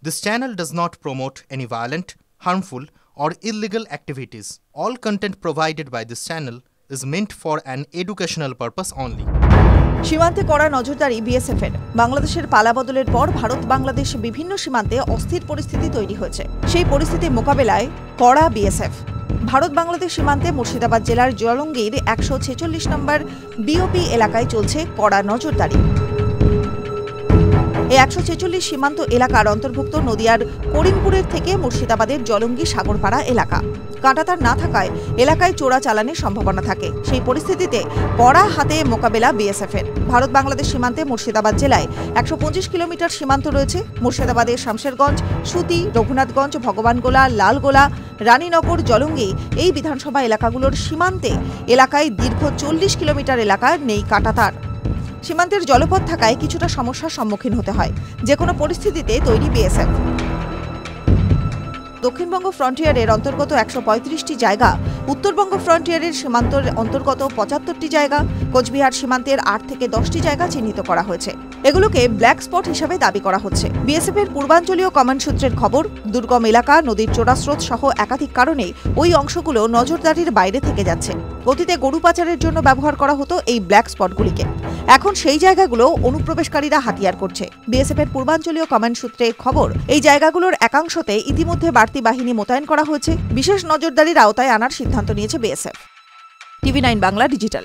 This channel does not promote any violent, harmful, or illegal activities. All content provided by this channel is meant for an educational purpose only. সীমান্তে কড়া নজরদারি বিএসএফের। বাংলাদেশের পালাবদলের পর ভারত বাংলাদেশ বিভিন্ন সীমান্তে অস্থির পরিস্থিতি তৈরি হয়েছে। সেই পরিস্থিতি মোকাবেলায় কড়া বিএসএফ। ভারত বাংলাদেশ সীমান্তে মুর্শিদাবাদ জেলার জলঙ্গির 146 নম্বর বিওপি এলাকায় চলছে কড়া নজরদারি। এই 146 সীমান্ত এলাকার অন্তর্ভুক্ত নদিয়ার করিমপুরের থেকে মুর্শিদাবাদের জলঙ্গি সাগরপাড়া এলাকা। কাঁটাতার না থাকায় এলাকায় চোরা চালানের সম্ভাবনা থাকে। সেই পরিস্থিতিতে কড়া হাতে মোকাবেলা বিএসএফের। ভারত বাংলাদেশ সীমান্তে মুর্শিদাবাদ জেলায় 125 কিলোমিটার সীমান্ত রয়েছে। মুর্শিদাবাদের শামশেরগঞ্জ, সুতি, রঘুনাথগঞ্জ, ভগবানগোলা, লালগোলা, রানীনগর, জলঙ্গি এই বিধানসভা এলাকাগুলোর সীমান্তে এলাকায় দীর্ঘ 40 কিলোমিটার এলাকা নেই কাঁটাতার। সীমান্তের জলপথ থাকায় কিছুটা সমস্যার সম্মুখীন হতে হয়। যে কোনো পরিস্থিতিতে তৈরি বিএসএফ। দক্ষিণবঙ্গ ফ্রন্টিয়ারের অন্তর্গত 135টি জায়গা, উত্তরবঙ্গ ফ্রন্টিয়ারের সীমান্তের অন্তর্গত 75টি জায়গা, কোচবিহার সীমান্তের 8 থেকে 10টি জায়গা চিহ্নিত করা হয়েছে। এগুলোকে ব্ল্যাক স্পট হিসাবে দাবি করা হচ্ছে। বিএসএফের পূর্বাঞ্চলীয় কমান্ড সূত্রের খবর, দুর্গম এলাকা, নদীর চোরাস্রোত সহ একাধিক কারণে ওই অংশগুলো নজরদারির বাইরে থেকে যাচ্ছে। অতীতে গরু পাচারের জন্য ব্যবহার করা হতো এই ব্ল্যাক স্পটগুলিকে। এখন সেই জায়গাগুলো অনুপ্রবেশকারীরা হাতিয়ার করছে। বিএসএফের পূর্বাঞ্চলীয় কমান্ড সূত্রে খবর, এই জায়গাগুলোর একাংশতে ইতিমধ্যে বাড়তি বাহিনী মোতায়েন করা হয়েছে। বিশেষ নজরদারির আওতায় আনার সিদ্ধান্ত নিয়েছে বিএসএফ। টিভি9 বাংলা ডিজিটাল।